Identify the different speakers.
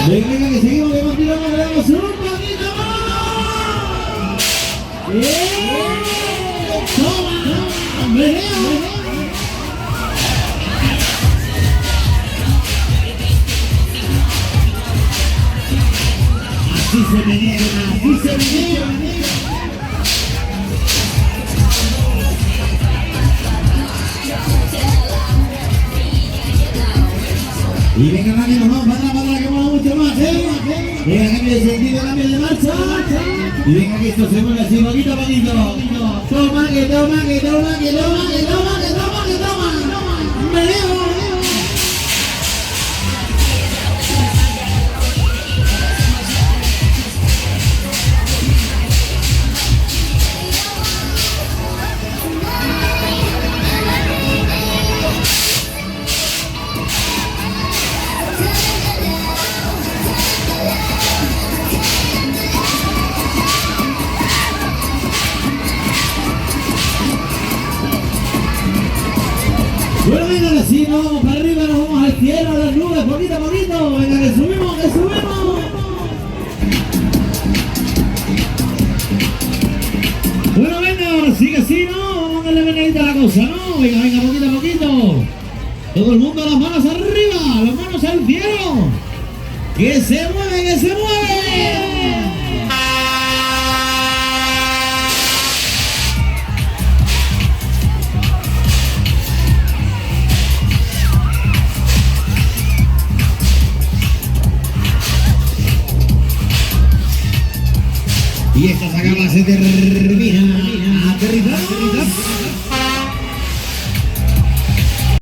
Speaker 1: Venga, venga, que seguimos, que continuamos, que damos un poquito más. Toma, meneo. Así se menea, así se menea. Y venga, mami, nos vamos para atrás, que mola mucho más, Venga, cambio de sentido, cambio de marcha. Y venga, que esto se mueve así, poquito a poquito. Toma, que toma, que toma, que toma, que toma, que toma, que toma. Meneo. Bueno, venga, ahora sí, nos vamos para arriba, nos vamos al cielo, a las nubes, poquito a poquito. Venga, que subimos, que subimos. Bueno, venga, ahora sí que sí, ¿no? Vamos a darle venadita a la cosa, ¿no? Venga, venga, poquito a poquito. Todo el mundo, las manos arriba, las manos al cielo. ¡Que se mueve, que se mueve! Y esta se acaba, se termina. Aterrizar.